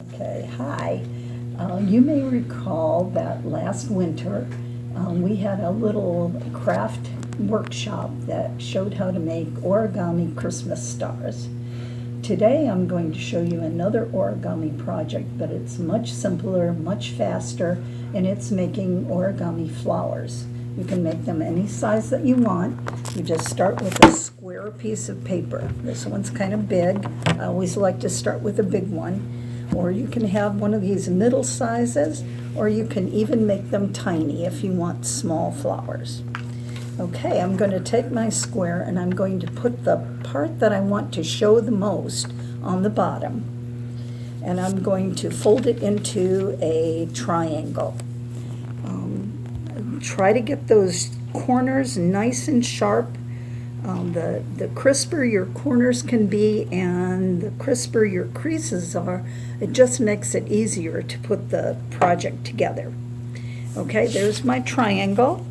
Okay, hi. You may recall that last winter we had a little craft workshop that showed how to make origami Christmas stars. Today I'm going to show you another origami project, but it's much simpler, much faster, and it's making origami flowers. You can make them any size that you want. You just start with a square piece of paper. This one's kind of big. I always like to start with a big one. Or you can have one of these middle sizes, or you can even make them tiny if you want small flowers. Okay, I'm going to take my square and I'm going to put the part that I want to show the most on the bottom. And I'm going to fold it into a triangle. Try to get those corners nice and sharp. The crisper your corners can be and the crisper your creases are, it just makes it easier to put the project together. Okay, there's my triangle.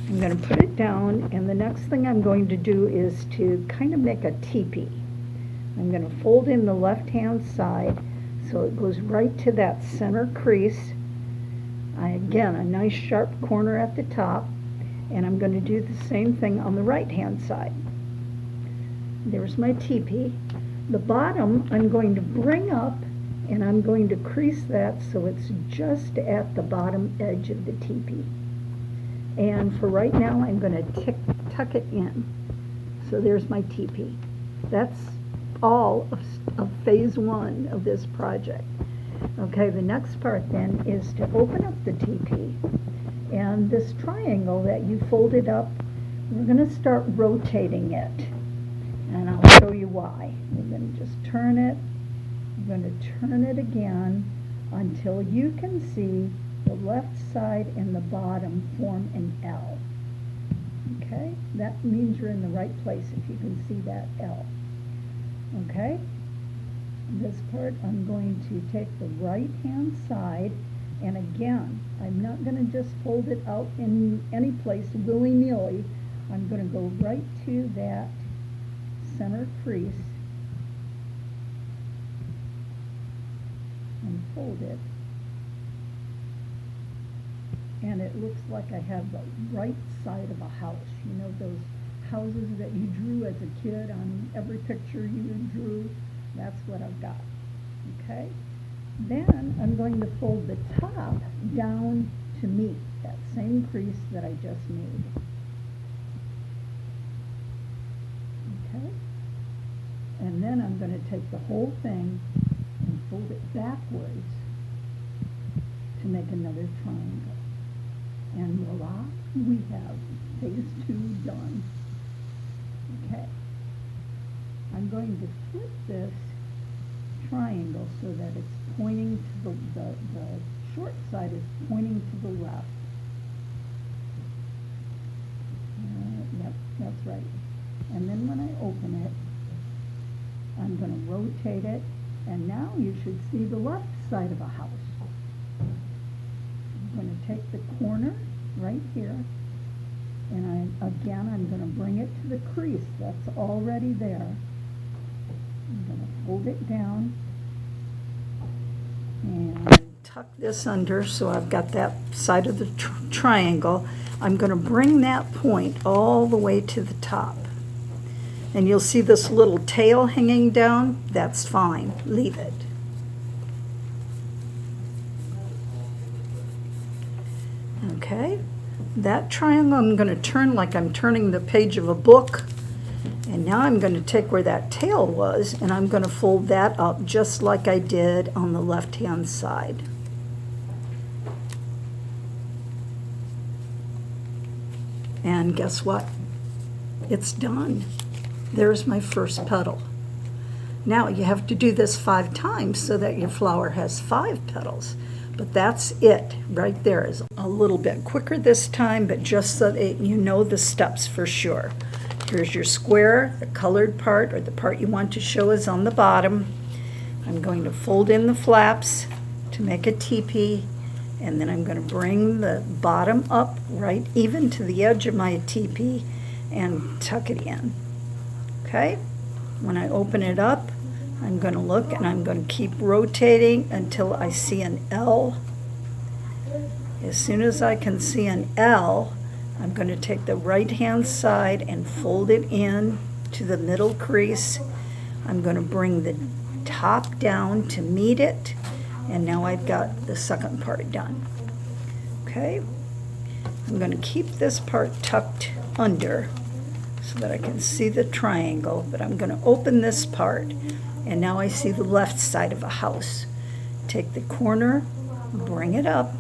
I'm going to put it down, and the next thing I'm going to do is to kind of make a teepee. I'm going to fold in the left-hand side so it goes right to that center crease. Again, a nice sharp corner at the top. And I'm going to do the same thing on the right-hand side. There's my teepee. The bottom I'm going to bring up, and I'm going to crease that so it's just at the bottom edge of the teepee. And for right now, I'm going to tuck it in. So there's my teepee. That's all of phase one of this project. Okay, the next part then is to open up the teepee. And this triangle that you folded up, we're going to start rotating it. And I'll show you why. We're going to just turn it. We're going to turn it again until you can see the left side and the bottom form an L. Okay? That means you're in the right place if you can see that L. Okay? This part, I'm going to take the right-hand side. And again, I'm not going to just fold it out in any place willy-nilly. I'm going to go right to that center crease and fold it. And it looks like I have the right side of a house. You know those houses that you drew as a kid on every picture you drew? That's what I've got. Okay? Then I'm going to fold the top down to meet that same crease that I just made. Okay? And then I'm going to take the whole thing and fold it backwards to make another triangle. And voila, we have phase two done. Okay. I'm going to flip this triangle so that it's pointing to the short side is pointing to the left. Yep, that's right. And then when I open it, I'm going to rotate it, and now you should see the left side of a house. I'm going to take the corner right here, and I'm going to bring it to the crease that's already there. I'm going to fold it down and tuck this under so I've got that side of the triangle. I'm going to bring that point all the way to the top. And you'll see this little tail hanging down. That's fine. Leave it. Okay. That triangle I'm going to turn like I'm turning the page of a book. And now I'm going to take where that tail was, and I'm going to fold that up just like I did on the left-hand side. And guess what? It's done. There's my first petal. Now you have to do this 5 times so that your flower has 5 petals. But that's it right there. Is a little bit quicker this time, but just so that you know the steps for sure. Here's your square. The colored part, or the part you want to show, is on the bottom. I'm going to fold in the flaps to make a teepee, and then I'm going to bring the bottom up right even to the edge of my teepee and tuck it in. Okay? When I open it up, I'm going to look and I'm going to keep rotating until I see an L. As soon as I can see an L, I'm going to take the right hand side and fold it in to the middle crease. I'm going to bring the top down to meet it, and now I've got the second part done. Okay, I'm going to keep this part tucked under so that I can see the triangle, but I'm going to open this part, and now I see the left side of a house. Take the corner, bring it up,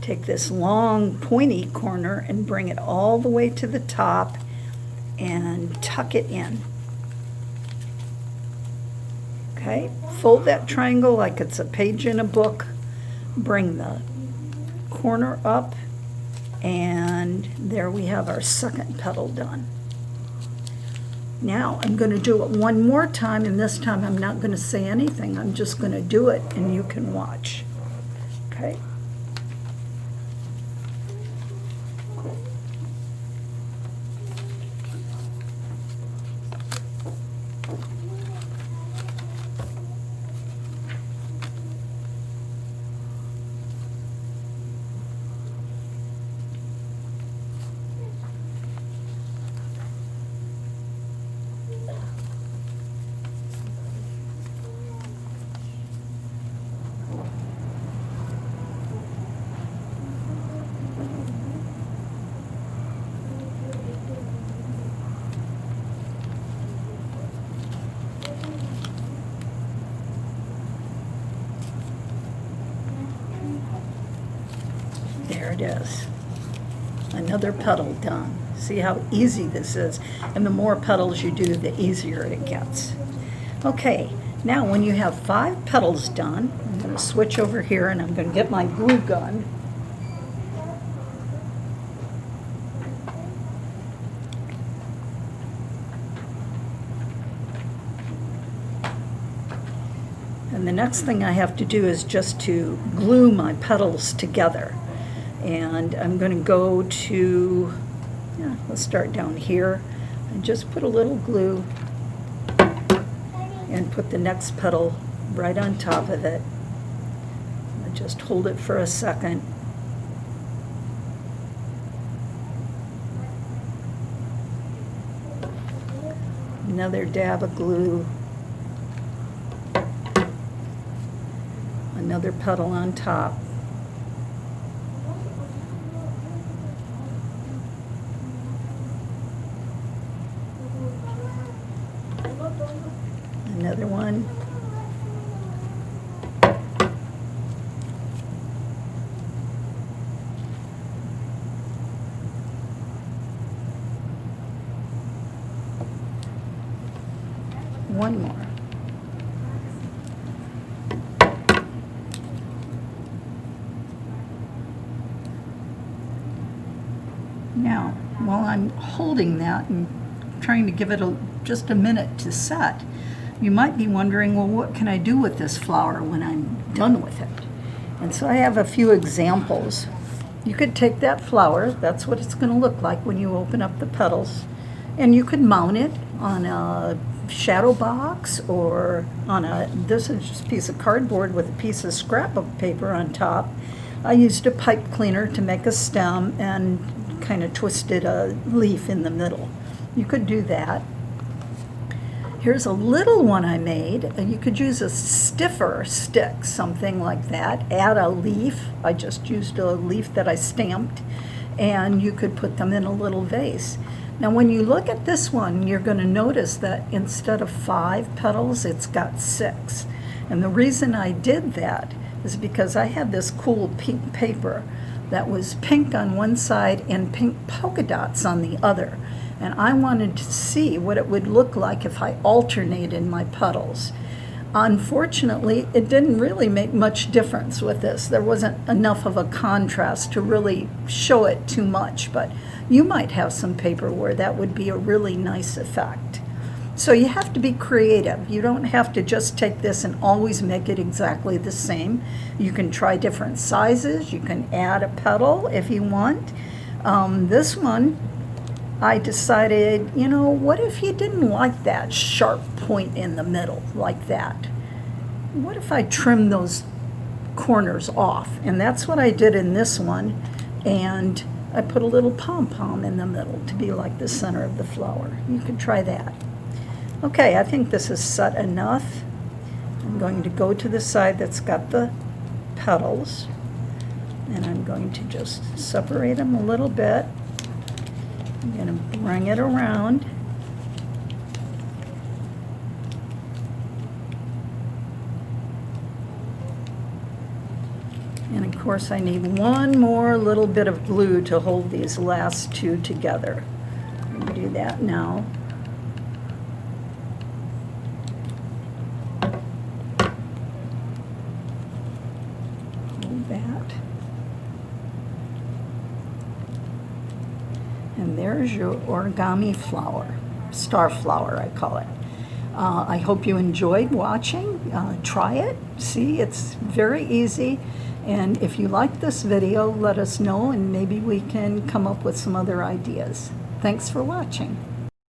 take this long pointy corner and bring it all the way to the top and tuck it in. Okay, fold that triangle like it's a page in a book, bring the corner up, and there we have our second petal done. Now I'm going to do it one more time, and this time I'm not going to say anything. I'm just going to do it and you can watch. Okay. There it is. Another petal done. See how easy this is? And the more petals you do, the easier it gets. Okay, now when you have 5 petals done, I'm going to switch over here and I'm going to get my glue gun. And the next thing I have to do is just to glue my petals together. And I'm going to go to, let's start down here and just put a little glue and put the next petal right on top of it. And just hold it for a second. Another dab of glue. Another petal on top. Another one. One more. Now, while I'm holding that and trying to give it just a minute to set, you might be wondering, well, what can I do with this flower when I'm done with it? And so I have a few examples. You could take that flower, that's what it's going to look like when you open up the petals, and you could mount it on a shadow box or on this is just a piece of cardboard with a piece of scrapbook paper on top. I used a pipe cleaner to make a stem and kind of twisted a leaf in the middle. You could do that. Here's a little one I made. You could use a stiffer stick, something like that. Add a leaf. I just used a leaf that I stamped, and you could put them in a little vase. Now when you look at this one, you're going to notice that instead of 5 petals, it's got 6. And the reason I did that is because I had this cool pink paper that was pink on one side and pink polka dots on the other. And I wanted to see what it would look like if I alternated my petals. Unfortunately, it didn't really make much difference with this. There wasn't enough of a contrast to really show it too much, but you might have some paper where that would be a really nice effect. So you have to be creative. You don't have to just take this and always make it exactly the same. You can try different sizes. You can add a petal if you want. This one, I decided, you know, what if you didn't like that sharp point in the middle like that? What if I trim those corners off? And that's what I did in this one. And I put a little pom-pom in the middle to be like the center of the flower. You could try that. Okay, I think this is set enough. I'm going to go to the side that's got the petals, and I'm going to just separate them a little bit. I'm going to bring it around. And of course I need one more little bit of glue to hold these last two together. I'm going to do that now. Hold that. And there's your origami flower, star flower I call it. I hope you enjoyed watching. Try it. See, it's very easy. And if you like this video, let us know and maybe we can come up with some other ideas. Thanks for watching.